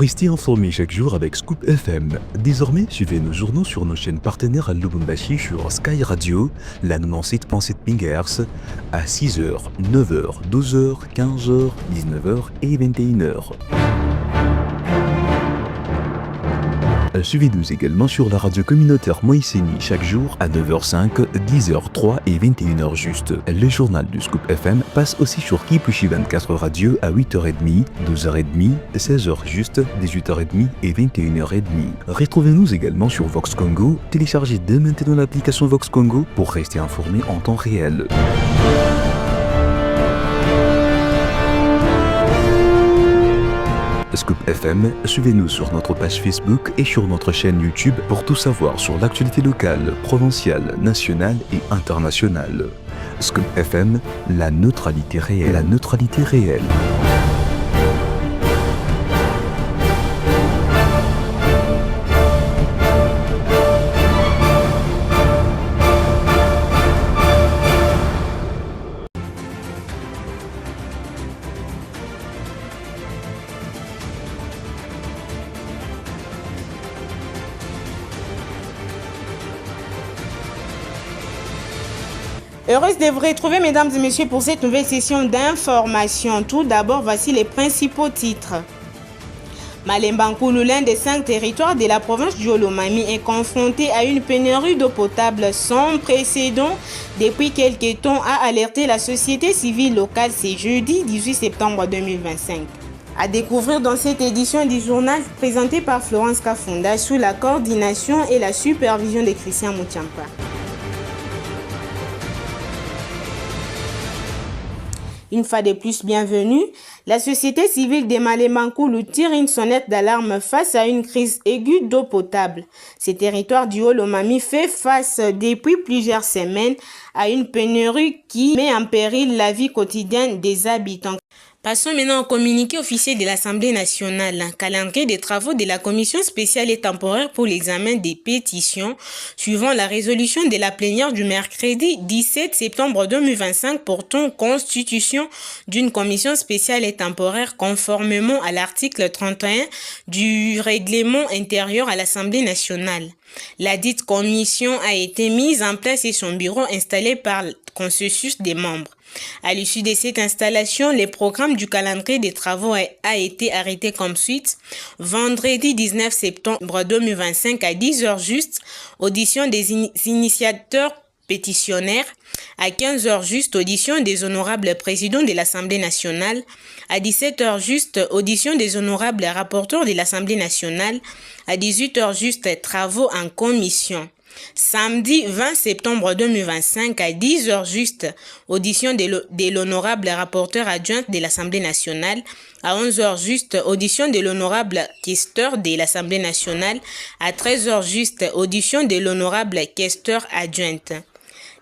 Restez informés chaque jour avec Scoop FM. Désormais, suivez nos journaux sur nos chaînes partenaires à Lubumbashi sur Sky Radio, la 97.7 MHz, à 6h, 9h, 12h, 15h, 19h et 21h. Suivez-nous également sur la radio communautaire Moïseni chaque jour à 9h05, 10h03 et 21h juste. Le journal du Scoop FM passe aussi sur Kipushi 24 Radio à 8h30, 12h30, 16h juste, 18h30 et 21h30. Retrouvez-nous également sur Vox Congo. Téléchargez dès maintenant l'application Vox Congo pour rester informé en temps réel. Scoop FM, suivez-nous sur notre page Facebook et sur notre chaîne YouTube pour tout savoir sur l'actualité locale, provinciale, nationale et internationale. Scoop FM, la neutralité réelle. La neutralité réelle. Heureuse de vous retrouver, mesdames et messieurs, pour cette nouvelle session d'information. Tout d'abord, voici les principaux titres. Malemba Nkulu, l'un des 5 territoires de la province du Olomami, est confronté à une pénurie d'eau potable sans précédent depuis quelques temps, a alerté la société civile locale ce jeudi 18 septembre 2025. À découvrir dans cette édition du journal présenté par Florence Kafunda sous la coordination et la supervision de Christian Moutiampa. Une fois de plus, bienvenue. La société civile de Malemba Nkulu tire une sonnette d'alarme face à une crise aiguë d'eau potable. Ce territoire du Olomami fait face depuis plusieurs semaines à une pénurie qui met en péril la vie quotidienne des habitants. Passons maintenant au communiqué officiel de l'Assemblée nationale. Un calendrier des travaux de la commission spéciale et temporaire pour l'examen des pétitions suivant la résolution de la plénière du mercredi 17 septembre 2025 portant constitution d'une commission spéciale et temporaire conformément à l'article 31 du règlement intérieur à l'Assemblée nationale. La dite commission a été mise en place et son bureau installé par consensus des membres. À l'issue de cette installation, le programme du calendrier des travaux a été arrêté comme suite. Vendredi 19 septembre 2025 à 10h juste, audition des initiateurs pétitionnaires. À 15h juste, audition des honorables présidents de l'Assemblée nationale. À 17h juste, audition des honorables rapporteurs de l'Assemblée nationale. À 18h juste, travaux en commission. Samedi 20 septembre 2025 à 10h juste, audition de l'honorable rapporteur adjointe de l'Assemblée nationale. À 11h juste, audition de l'honorable questeur de l'Assemblée nationale. À 13h juste, audition de l'honorable questeur adjointe.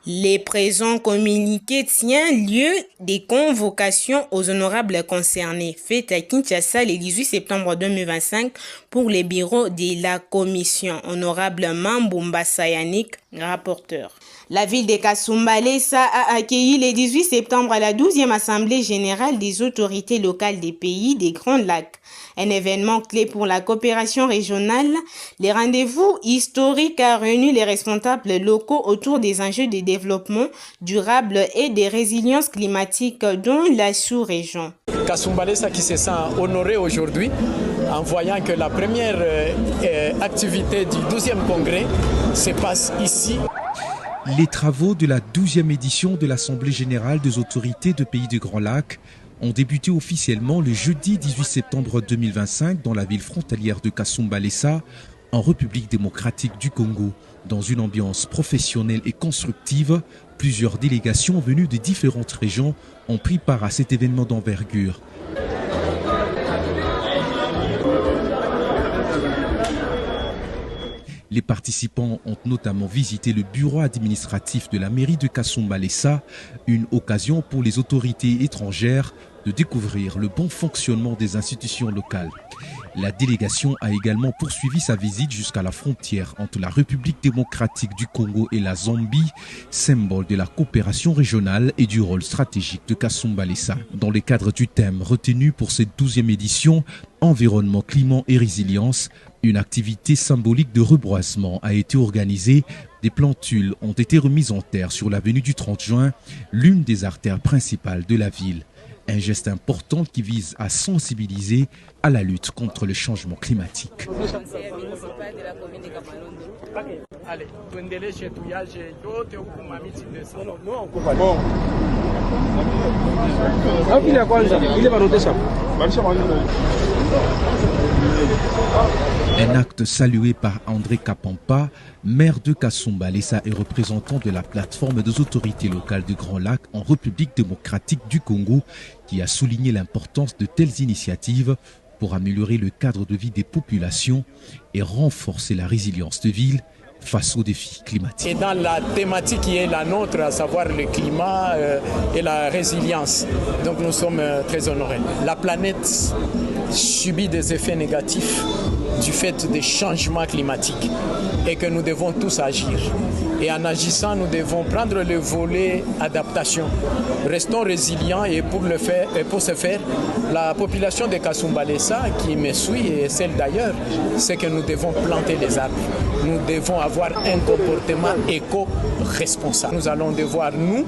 Les présents communiqués tient lieu des convocations aux honorables concernés, faites à Kinshasa le 18 septembre 2025 pour les bureaux de la commission. Honorable Mambumba Sayanik, rapporteur. La ville de Kasumbalesa a accueilli le 18 septembre la 12e Assemblée générale des autorités locales des pays des Grands Lacs. Un événement clé pour la coopération régionale. Les rendez-vous historiques a réuni les responsables locaux autour des enjeux de développement durable et de résilience climatique dans la sous-région. Kasumbalesa qui se sent honoré aujourd'hui en voyant que la première activité du 12e congrès se passe ici. Les travaux de la 12e édition de l'Assemblée générale des autorités de pays du Grand Lac ont débuté officiellement le jeudi 18 septembre 2025 dans la ville frontalière de Kasumbalesa, en République démocratique du Congo. Dans une ambiance professionnelle et constructive, plusieurs délégations venues de différentes régions ont pris part à cet événement d'envergure. Les participants ont notamment visité le bureau administratif de la mairie de Kasumbalesa, une occasion pour les autorités étrangères de découvrir le bon fonctionnement des institutions locales. La délégation a également poursuivi sa visite jusqu'à la frontière entre la République démocratique du Congo et la Zambie, symbole de la coopération régionale et du rôle stratégique de Kasumbalesa. Dans le cadre du thème retenu pour cette 12e édition, Environnement, climat et résilience, une activité symbolique de reboisement a été organisée. Des plantules ont été remises en terre sur l'avenue du 30 juin, l'une des artères principales de la ville. Un geste important qui vise à sensibiliser à la lutte contre le changement climatique. Un acte salué par André Kapampa, maire de Kasumbalesa et représentant de la plateforme des autorités locales du Grand Lac en République démocratique du Congo, qui a souligné l'importance de telles initiatives pour améliorer le cadre de vie des populations et renforcer la résilience de villes face aux défis climatiques. Et dans la thématique qui est la nôtre, à savoir le climat et la résilience, donc nous sommes très honorés. La planète subit des effets négatifs du fait des changements climatiques et que nous devons tous agir. Et en agissant, nous devons prendre le volet adaptation. Restons résilients et pour ce faire, la population de Kasumbalesa qui me suit et celle d'ailleurs, c'est que nous devons planter des arbres. Nous devons avoir un comportement éco-responsable. Nous allons devoir, nous,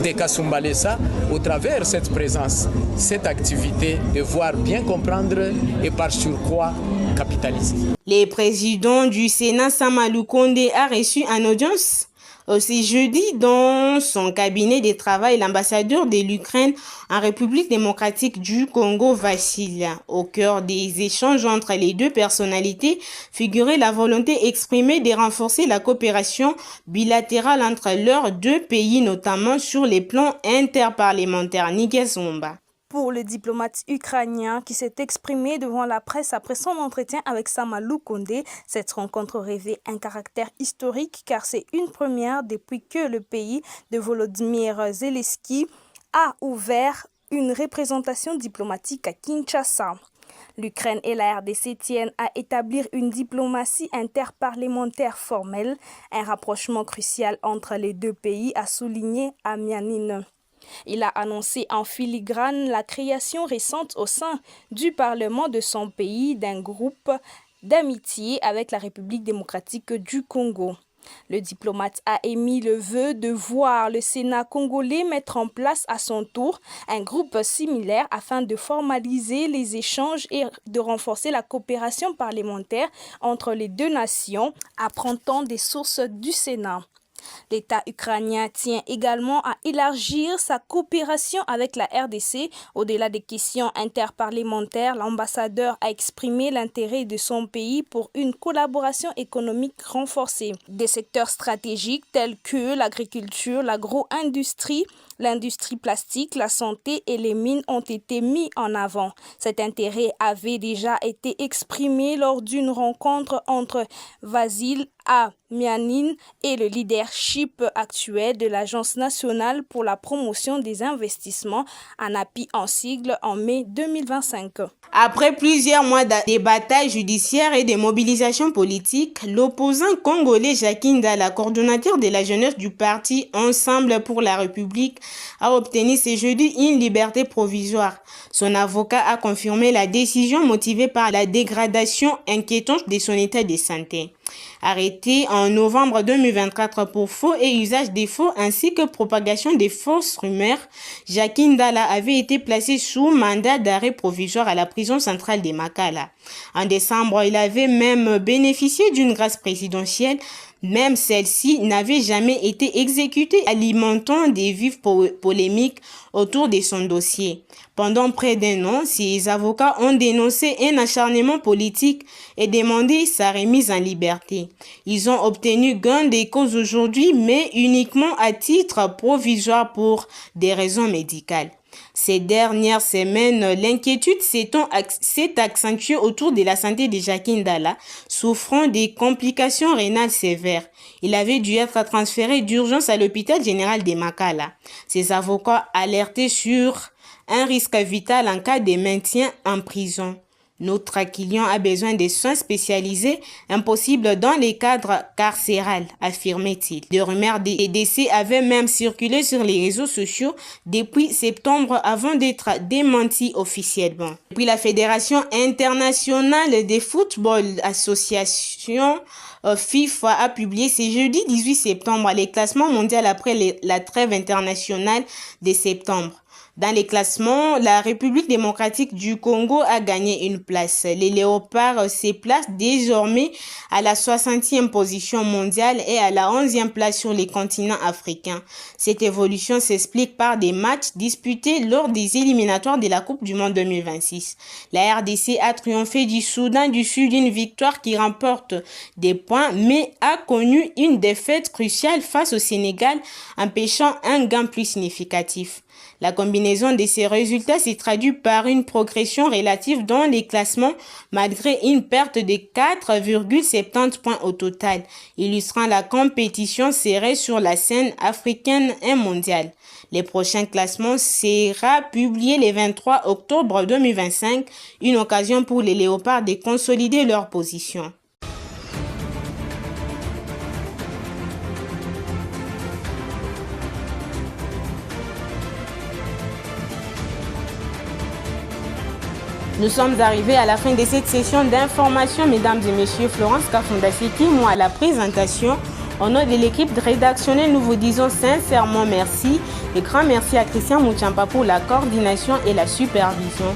de Kasumbalesa, au travers de cette présence, cette activité, devoir bien comprendre et par surcroît capitaliser. Le président du Sénat, Samalou Kondé, a reçu en audience aussi jeudi dans son cabinet de travail l'ambassadeur de l'Ukraine en République démocratique du Congo, Vassil. Au cœur des échanges entre les deux personnalités figurait la volonté exprimée de renforcer la coopération bilatérale entre leurs deux pays, notamment sur les plans interparlementaires. Nikesomba. Pour le diplomate ukrainien qui s'est exprimé devant la presse après son entretien avec Samalou Kondé, cette rencontre revêt un caractère historique car c'est une première depuis que le pays de Volodymyr Zelensky a ouvert une représentation diplomatique à Kinshasa. L'Ukraine et la RDC tiennent à établir une diplomatie interparlementaire formelle, un rapprochement crucial entre les deux pays, a souligné Amianine. Il a annoncé en filigrane la création récente au sein du Parlement de son pays d'un groupe d'amitié avec la République démocratique du Congo. Le diplomate a émis le vœu de voir le Sénat congolais mettre en place à son tour un groupe similaire afin de formaliser les échanges et de renforcer la coopération parlementaire entre les deux nations, apprend-on des sources du Sénat. L'État ukrainien tient également à élargir sa coopération avec la RDC. Au-delà des questions interparlementaires, l'ambassadeur a exprimé l'intérêt de son pays pour une collaboration économique renforcée. Des secteurs stratégiques tels que l'agriculture, l'agro-industrie, l'industrie plastique, la santé et les mines ont été mis en avant. Cet intérêt avait déjà été exprimé lors d'une rencontre entre Vassil Amianine et le leadership actuel de l'Agence nationale pour la promotion des investissements, ANAPI en sigle, en mai 2025. Après plusieurs mois de batailles judiciaires et de mobilisations politiques, l'opposant congolais Jacques Ndala, coordonnateur de la jeunesse du parti Ensemble pour la République, a obtenu ce jeudi une liberté provisoire. Son avocat a confirmé la décision motivée par la dégradation inquiétante de son état de santé. Arrêté en novembre 2024 pour faux et usage des faux ainsi que propagation des fausses rumeurs, Jacques Ndala avait été placé sous mandat d'arrêt provisoire à la prison centrale de Makala. En décembre, il avait même bénéficié d'une grâce présidentielle. Même celle-ci n'avait jamais été exécutée, alimentant des vives polémiques autour de son dossier. Pendant près d'un an, ses avocats ont dénoncé un acharnement politique et demandé sa remise en liberté. Ils ont obtenu gain de cause aujourd'hui, mais uniquement à titre provisoire pour des raisons médicales. Ces dernières semaines, l'inquiétude s'est accentuée autour de la santé de Jacques Ndala, souffrant des complications rénales sévères. Il avait dû être transféré d'urgence à l'hôpital général de Makala. Ses avocats alertaient sur un risque vital en cas de maintien en prison. Notre client a besoin de soins spécialisés impossibles dans les cadres carcérales, affirmait-il. Des rumeurs de décès avaient même circulé sur les réseaux sociaux depuis septembre avant d'être démenties officiellement. Puis la Fédération internationale de football association FIFA a publié ce jeudi 18 septembre les classements mondiaux après la trêve internationale de septembre. Dans les classements, la République démocratique du Congo a gagné une place. Les Léopards se placent désormais à la 60e position mondiale et à la 11e place sur les continents africains. Cette évolution s'explique par des matchs disputés lors des éliminatoires de la Coupe du Monde 2026. La RDC a triomphé du Soudan du Sud, une victoire qui remporte des points, mais a connu une défaite cruciale face au Sénégal, empêchant un gain plus significatif. La combinaison de ces résultats s'est traduite par une progression relative dans les classements malgré une perte de 4,70 points au total, illustrant la compétition serrée sur la scène africaine et mondiale. Les prochains classements sera publié le 23 octobre 2025, une occasion pour les Léopards de consolider leur position. Nous sommes arrivés à la fin de cette session d'information, mesdames et messieurs. Florence Kafondaseki, moi à la présentation. Au nom de l'équipe rédactionnelle, nous vous disons sincèrement merci et grand merci à Christian Mouchampa pour la coordination et la supervision.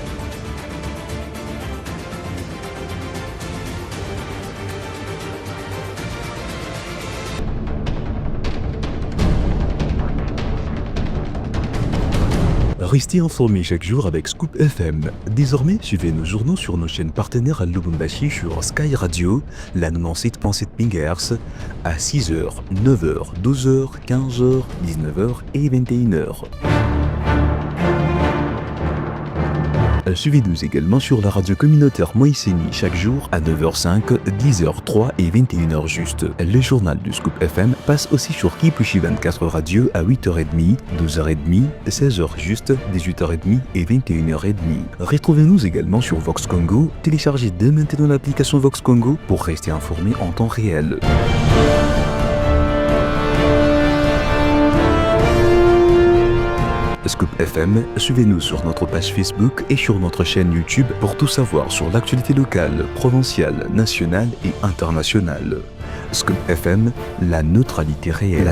Restez informés chaque jour avec Scoop FM. Désormais, suivez nos journaux sur nos chaînes partenaires à Lubumbashi sur Sky Radio, la 97.7 MHz, à 6h, 9h, 12h, 15h, 19h et 21h. Suivez-nous également sur la radio communautaire Moïseni chaque jour à 9h05, 10h03 et 21h juste. Le journal du Scoop FM passe aussi sur Kipushi 24 Radio à 8h30, 12h30, 16h juste, 18h30 et 21h30. Retrouvez-nous également sur Vox Congo. Téléchargez dès maintenant l'application Vox Congo pour rester informé en temps réel. Scoop FM, suivez-nous sur notre page Facebook et sur notre chaîne YouTube pour tout savoir sur l'actualité locale, provinciale, nationale et internationale. Scoop FM, la neutralité réelle.